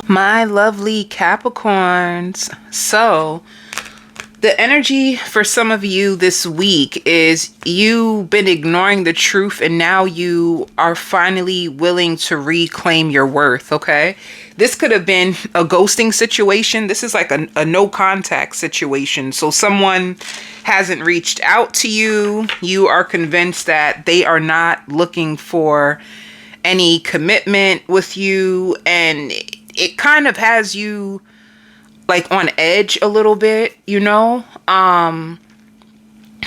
My lovely Capricorns. So, the energy for some of you this week is you've been ignoring the truth and now you are finally willing to reclaim your worth, okay? This could have been a ghosting situation. This is like a no contact situation. So someone hasn't reached out to you. You are convinced that they are not looking for any commitment with you, and it kind of has you like on edge a little bit, you know?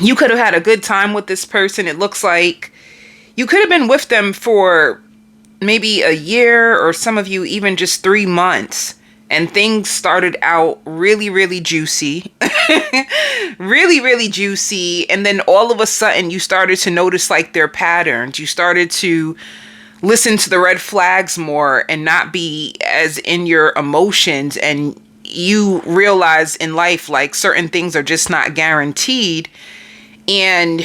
You could have had a good time with this person. It looks like you could have been with them for maybe a year, or some of you even just 3 months, and things started out really, really juicy. Really, really juicy. And then all of a sudden you started to notice like their patterns. You started to listen to the red flags more and not be as in your emotions, and you realize in life like certain things are just not guaranteed. And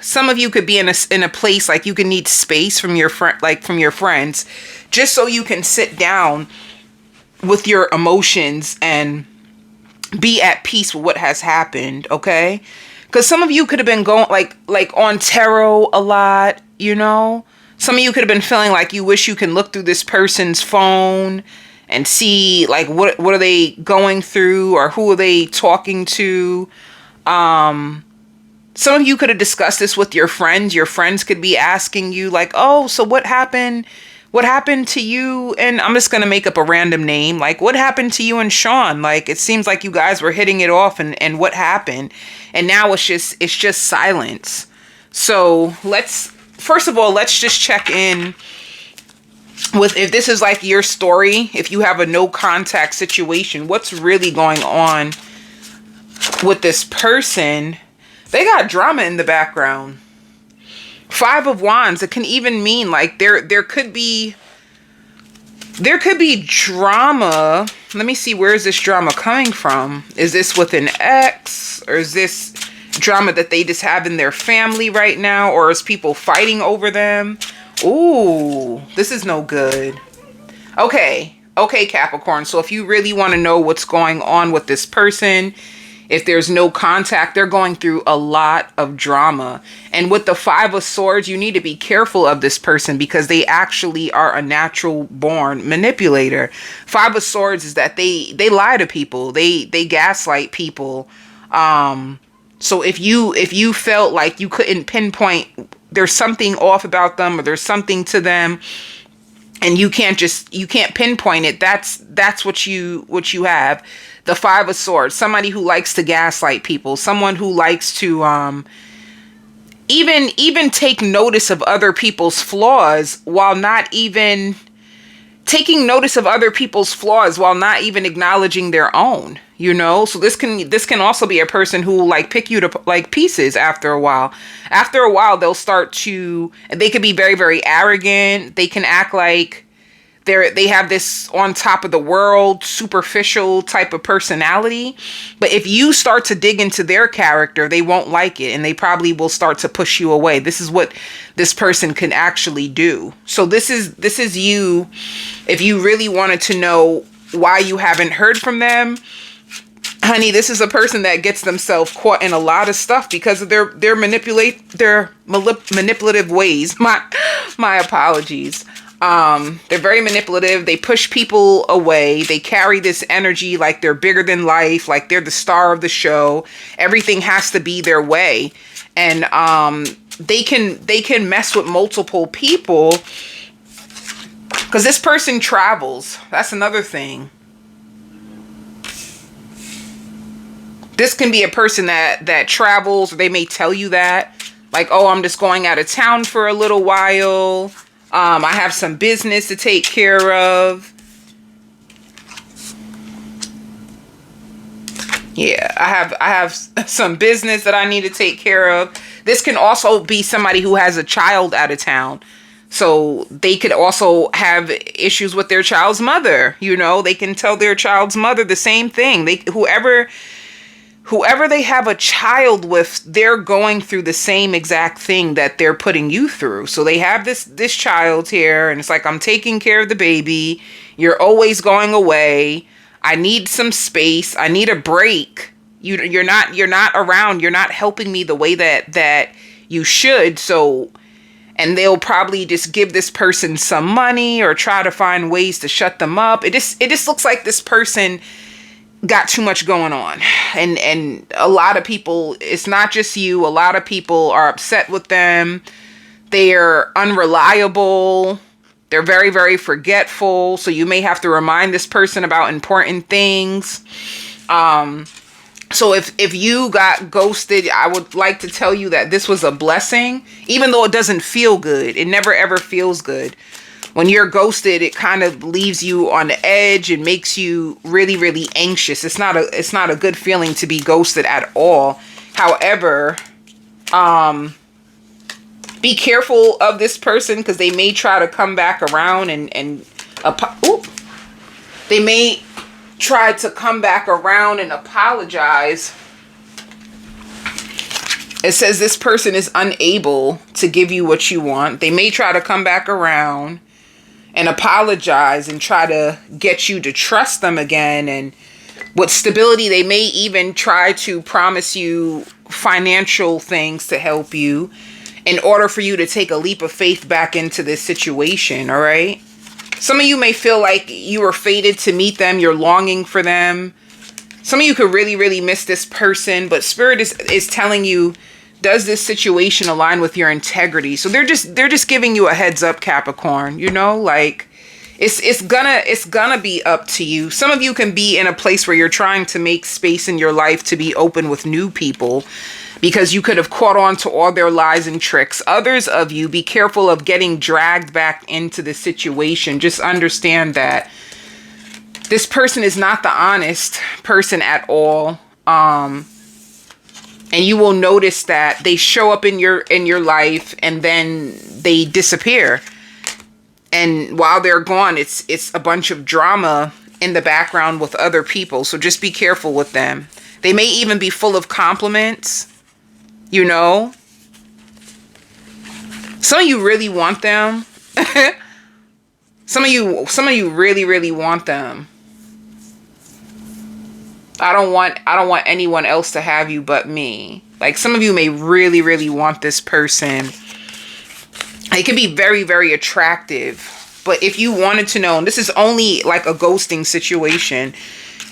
some of you could be in a place like you can need space from your friends, just so you can sit down with your emotions and be at peace with what has happened, okay? Because some of you could have been going like on tarot a lot, you know? Some of you could have been feeling like you wish you can look through this person's phone and see like what are they going through, or who are they talking to. Some of you could have discussed this with your friends. Your friends could be asking you like, oh, so what happened? What happened to you? And I'm just going to make up a random name. Like, what happened to you and Sean? Like, it seems like you guys were hitting it off, and what happened? And now it's just silence. So first of all, let's just check in with, if this is like your story, if you have a no contact situation, what's really going on with this person. They got drama in the background. 5 of Wands. It can even mean like there could be drama. Let me see, where is this drama coming from? Is this with an ex, or is this drama that they just have in their family right now, or is people fighting over them? Ooh, this is no good. Okay, Capricorn. So if you really want to know what's going on with this person, if there's no contact, they're going through a lot of drama. And with the 5 of Swords, you need to be careful of this person, because they actually are a natural born manipulator. 5 of Swords is that they lie to people. They gaslight people. So if you felt like you couldn't pinpoint, there's something off about them, or there's something to them, and you can't pinpoint it, that's what you have. The 5 of Swords, somebody who likes to gaslight people, someone who likes to even take notice of other people's flaws while not even taking notice of other people's flaws while not even acknowledging their own, you know? So this can also be a person who will like pick you to like pieces after a while. After a while, they could be very, very arrogant. They can act like they have this on top of the world, superficial type of personality. But if you start to dig into their character, they won't like it, and they probably will start to push you away. This is what this person can actually do. So this is you. If you really wanted to know why you haven't heard from them, honey, this is a person that gets themselves caught in a lot of stuff because of their manipulative ways. My apologies. They're very manipulative. They push people away. They carry this energy like they're bigger than life, like they're the star of the show. Everything has to be their way. And they can mess with multiple people because this person travels. That's another thing. This can be a person that travels, or they may tell you that, like, oh, I'm just going out of town for a little while. I have some business to take care of. Yeah, I have some business that I need to take care of. This can also be somebody who has a child out of town. So they could also have issues with their child's mother. You know, they can tell their child's mother the same thing. Whoever they have a child with, they're going through the same exact thing that they're putting you through. So they have this child here, and it's like, I'm taking care of the baby, You're always going away. I need some space. I need a break. You're not around. You're not helping me the way that you should. So, and they'll probably just give this person some money or try to find ways to shut them up. It just looks like this person got too much going on. And a lot of people, it's not just you, a lot of people are upset with them. They're unreliable. They're very, very forgetful. So you may have to remind this person about important things. So if you got ghosted, I would like to tell you that this was a blessing, even though it doesn't feel good. It never ever feels good. When you're ghosted, it kind of leaves you on the edge and makes you really, really anxious. It's not a good feeling to be ghosted at all. However, be careful of this person, because they may try to come back around they may try to come back around and apologize. It says this person is unable to give you what you want. They may try to come back around and apologize and try to get you to trust them again. And with stability, they may even try to promise you financial things to help you in order for you to take a leap of faith back into this situation, all right? Some of you may feel like you were fated to meet them. You're longing for them. Some of you could really, really miss this person, but Spirit is telling you, does this situation align with your integrity? So they're just giving you a heads up, Capricorn. You know, like it's gonna be up to you. Some of you can be in a place where you're trying to make space in your life to be open with new people, because you could have caught on to all their lies and tricks. Others of you, be careful of getting dragged back into the situation. Just understand that this person is not the honest person at all. And you will notice that they show up in your life and then they disappear. And while they're gone, it's a bunch of drama in the background with other people. So just be careful with them. They may even be full of compliments. You know, some of you really want them. Some of you really, really want them. I don't want anyone else to have you but me. Like, some of you may really, really want this person. It can be very, very attractive. But if you wanted to know, and this is only like a ghosting situation,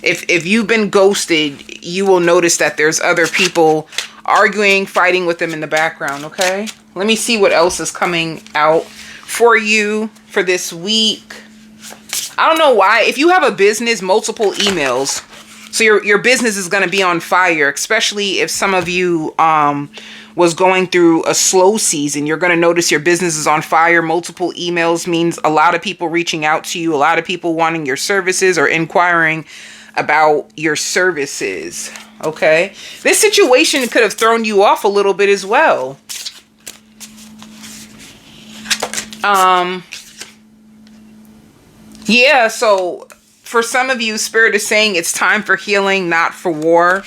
if you've been ghosted, you will notice that there's other people arguing, fighting with them in the background, okay? Let me see what else is coming out for you for this week. I don't know why. If you have a business, multiple emails. So your business is going to be on fire, especially if some of you was going through a slow season. You're going to notice your business is on fire. Multiple emails means a lot of people reaching out to you, a lot of people wanting your services or inquiring about your services. Okay, this situation could have thrown you off a little bit as well. Yeah, so for some of you, Spirit is saying it's time for healing, not for war.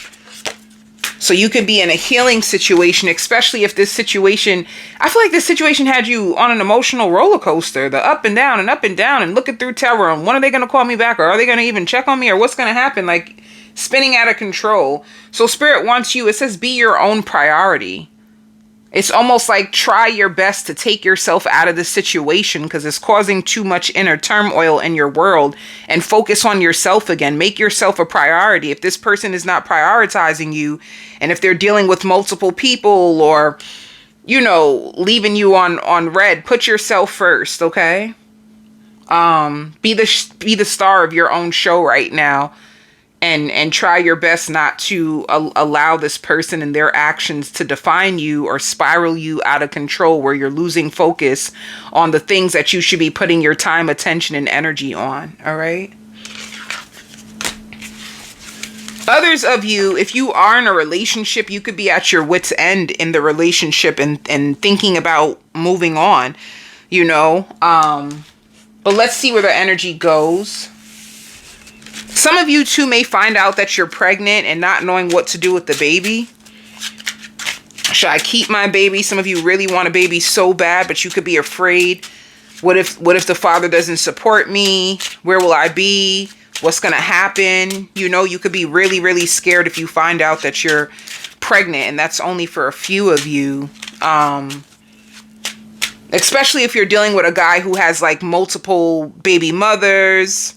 So you could be in a healing situation, especially if this situation, I feel like this situation had you on an emotional roller coaster, the up and down and looking through terror. And when are they going to call me back? Or are they going to even check on me? Or what's going to happen? Like, spinning out of control. So Spirit wants you, it says, be your own priority. It's almost like try your best to take yourself out of the situation, because it's causing too much inner turmoil in your world, and focus on yourself again. Make yourself a priority. If this person is not prioritizing you, and if they're dealing with multiple people, or, you know, leaving you on red, put yourself first, okay? Be the star of your own show right now. And try your best not to allow this person and their actions to define you or spiral you out of control, where you're losing focus on the things that you should be putting your time, attention, and energy on. All right. Others of you, if you are in a relationship, you could be at your wit's end in the relationship and thinking about moving on, you know. But let's see where the energy goes. Some of you too may find out that you're pregnant and not knowing what to do with the baby. Should I keep my baby? Some of you really want a baby so bad, but you could be afraid What if the father doesn't support me? Where will I be? What's going to happen? You know, you could be really, really scared if you find out that you're pregnant, and that's only for a few of you. Especially if you're dealing with a guy who has like multiple baby mothers.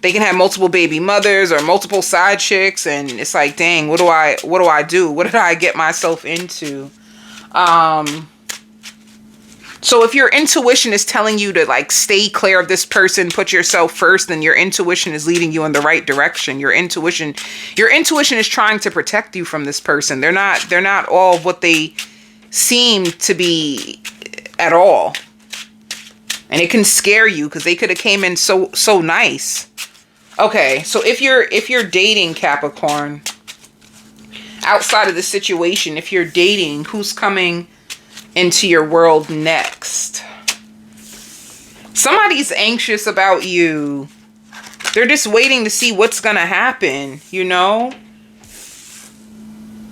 They can have multiple baby mothers or multiple side chicks, and it's like, dang, what do I do? What did I get myself into? So if your intuition is telling you to like stay clear of this person, put yourself first, then your intuition is leading you in the right direction. Your intuition is trying to protect you from this person. They're not all what they seem to be at all. And it can scare you because they could have came in so nice. Okay, so if you're dating, Capricorn, outside of the situation, if you're dating, who's coming into your world next? Somebody's anxious about you. They're just waiting to see what's gonna happen, you know?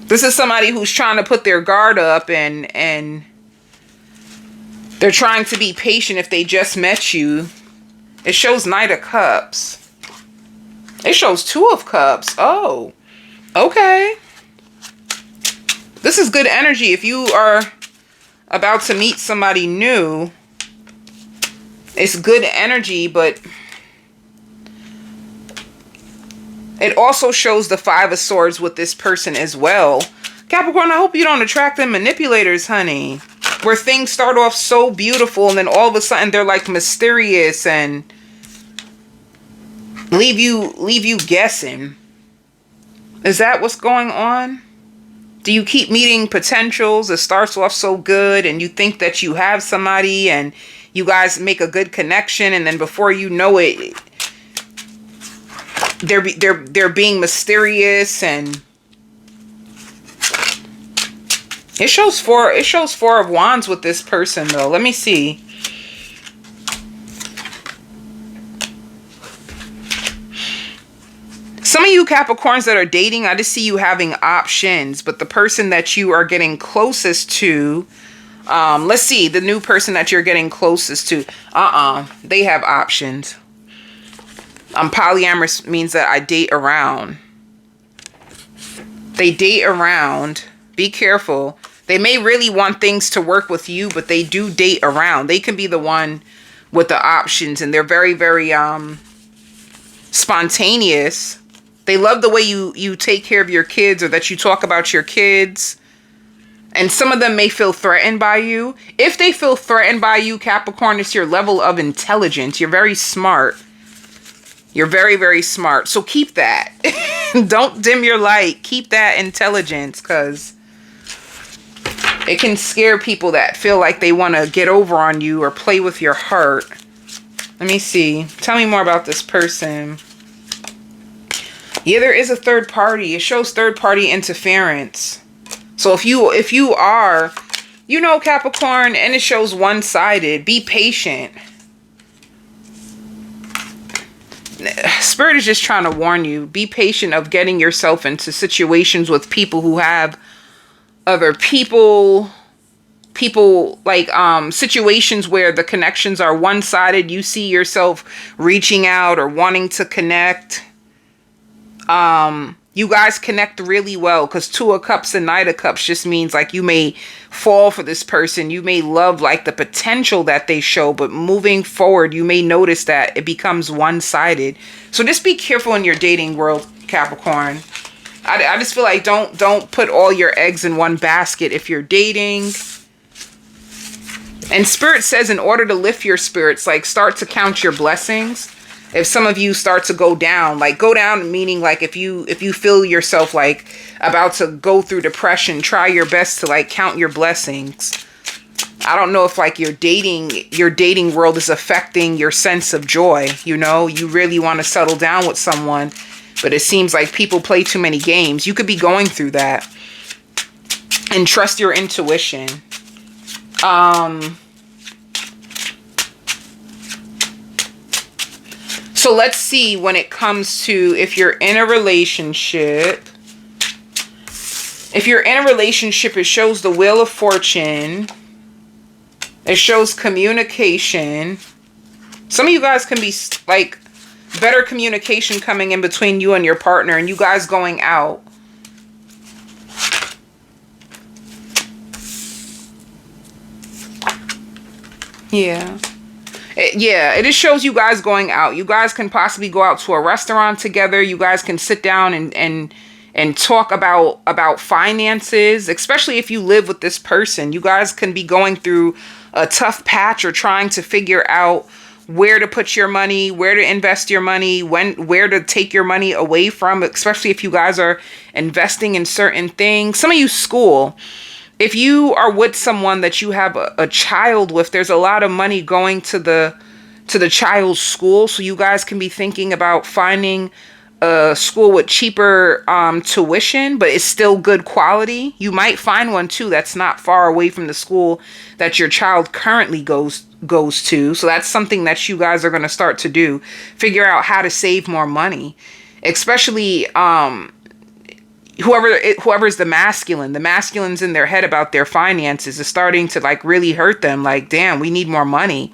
This is somebody who's trying to put their guard up, and they're trying to be patient if they just met you. It shows Knight of Cups. It shows Two of Cups. Oh, okay. This is good energy. If you are about to meet somebody new, it's good energy, but it also shows the Five of Swords with this person as well. Capricorn, I hope you don't attract them manipulators, honey. Where things start off so beautiful and then all of a sudden they're like mysterious and leave you guessing. Is that what's going on? Do you keep meeting potentials? It starts off so good and you think that you have somebody and you guys make a good connection, and then before you know it, they're being mysterious, and it shows four of Wands with this person though. Let me see. Some of you Capricorns that are dating, I just see you having options, but the person that you are getting closest to, let's see, the new person that you're getting closest to, they have options. Polyamorous means that I date around. They date around. Be careful. They may really want things to work with you, but they do date around. They can be the one with the options, and they're very, very spontaneous. They love the way you take care of your kids, or that you talk about your kids. And some of them may feel threatened by you. If they feel threatened by you, Capricorn, it's your level of intelligence. You're very smart. You're very, very smart. So keep that. Don't dim your light. Keep that intelligence, because it can scare people that feel like they want to get over on you or play with your heart. Let me see. Tell me more about this person. Yeah, there is a third party. It shows third party interference. So if you are, you know, Capricorn, and it shows one-sided, be patient. Spirit is just trying to warn you. Be patient of getting yourself into situations with people who have other people like situations where the connections are one-sided. You see yourself reaching out or wanting to connect. You guys connect really well, because Two of Cups and Knight of Cups just means like you may fall for this person. You may love like the potential that they show, but moving forward, you may notice that it becomes one-sided. So just be careful in your dating world, Capricorn. I just feel like don't put all your eggs in one basket if you're dating. And Spirit says, in order to lift your spirits, like start to count your blessings. If some of you start to go down meaning like if you feel yourself like about to go through depression, try your best to like count your blessings. I don't know if like your dating world is affecting your sense of joy. You know, you really want to settle down with someone, but it seems like people play too many games. You could be going through that. And trust your intuition. So let's see, when it comes to if you're in a relationship. If you're in a relationship, it shows the Wheel of Fortune. It shows communication. Some of you guys can be like better communication coming in between you and your partner, and you guys going out. Yeah. It just shows you guys going out. You guys can possibly go out to a restaurant together. You guys can sit down and talk about finances, especially if you live with this person. You guys can be going through a tough patch or trying to figure out where to put your money, where to invest your money, where to take your money away from, especially if you guys are investing in certain things. Some of you school. If you are with someone that you have a child with, there's a lot of money going to the child's school. So you guys can be thinking about finding a school with cheaper tuition, but it's still good quality. You might find one too that's not far away from the school that your child currently goes to. So that's something that you guys are going to start to do. Figure out how to save more money, especially whoever's the masculine's in their head about their finances is starting to like really hurt them. Like, damn, we need more money.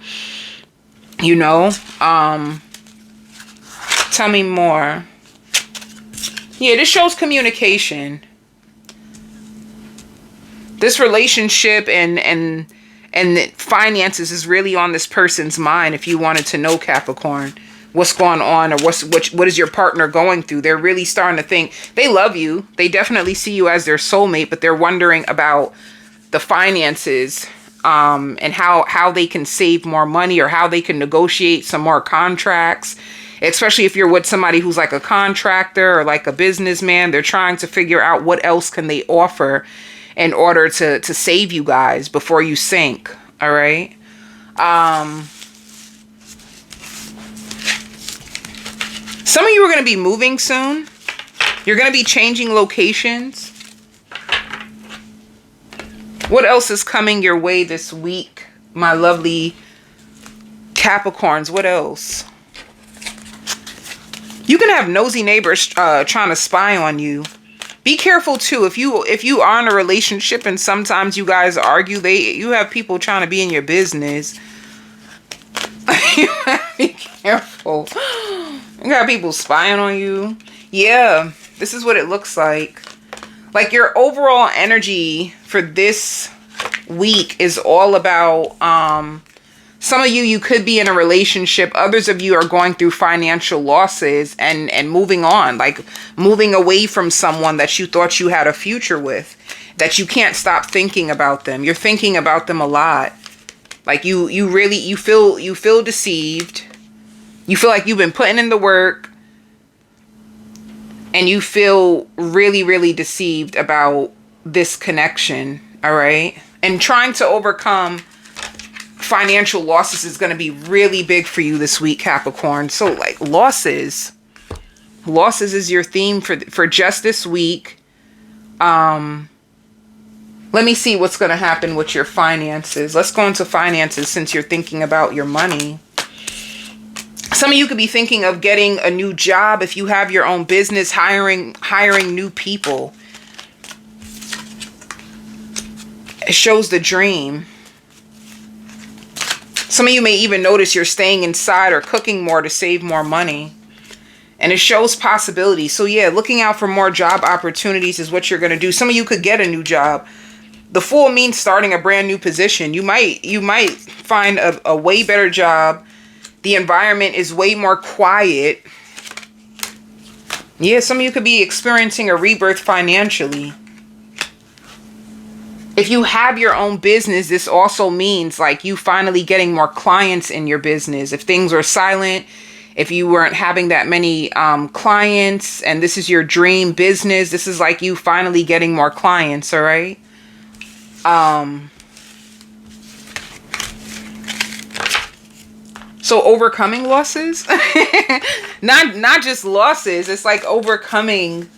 You know, tell me more. Yeah, this shows communication. This relationship and finances is really on this person's mind. If you wanted to know, Capricorn, what's going on, or what is your partner going through, they're really starting to think. They love you. They definitely see you as their soulmate, but they're wondering about the finances, and how they can save more money, or how they can negotiate some more contracts. Especially if you're with somebody who's like a contractor or like a businessman, they're trying to figure out what else can they offer in order to save you guys before you sink. All right. Some of you are going to be moving soon. You're going to be changing locations. What else is coming your way this week, my lovely Capricorns? What else? You can have nosy neighbors trying to spy on you. Be careful too. If you are in a relationship and sometimes you guys argue, you have people trying to be in your business. You have to be careful. You got people spying on you. Yeah, this is what it looks like. Like your overall energy for this week is all about some of you could be in a relationship. Others of you are going through financial losses and moving on, like moving away from someone that you thought you had a future with, that you can't stop thinking about them. You're thinking about them a lot. Like you feel deceived. You feel like you've been putting in the work and you feel really, really deceived about this connection. All right. And trying to overcome financial losses is going to be really big for you this week, Capricorn. So like losses is your theme for just this week. Let me see what's going to happen with your finances. Let's go into finances since you're thinking about your money. Some of you could be thinking of getting a new job if you have your own business, hiring new people. It shows the dream. Some of you may even notice you're staying inside or cooking more to save more money. And it shows possibility. So yeah, looking out for more job opportunities is what you're going to do. Some of you could get a new job. The Fool means starting a brand new position. You might find a way better job. The environment is way more quiet. Yeah, some of you could be experiencing a rebirth financially. If you have your own business, this also means like you finally getting more clients in your business. If things were silent, if you weren't having that many clients and this is your dream business, this is like you finally getting more clients, all right? So overcoming losses, not just losses. It's like overcoming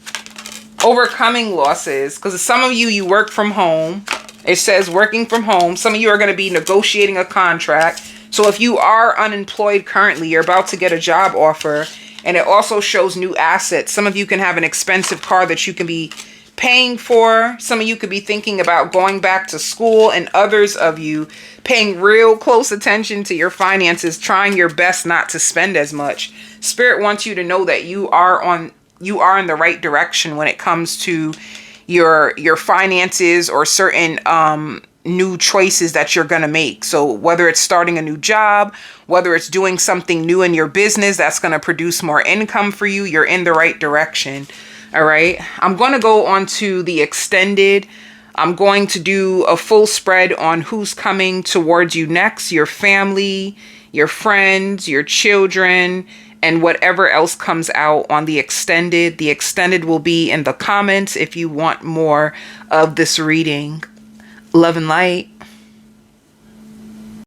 losses. Because some of you work from home. It says working from home. Some of you are going to be negotiating a contract. So if you are unemployed currently, you're about to get a job offer. And it also shows new assets. Some of you can have an expensive car that you can be paying for. Some of you could be thinking about going back to school, and others of you paying real close attention to your finances, trying your best not to spend as much. Spirit wants you to know that you are in the right direction when it comes to your finances or certain new choices that you're going to make. So whether it's starting a new job, whether it's doing something new in your business that's going to produce more income for you, you're in the right direction. All right. I'm going to go on to the extended. I'm going to do a full spread on who's coming towards you next, your family, your friends, your children, and whatever else comes out on the extended. The extended will be in the comments if you want more of this reading. Love and light.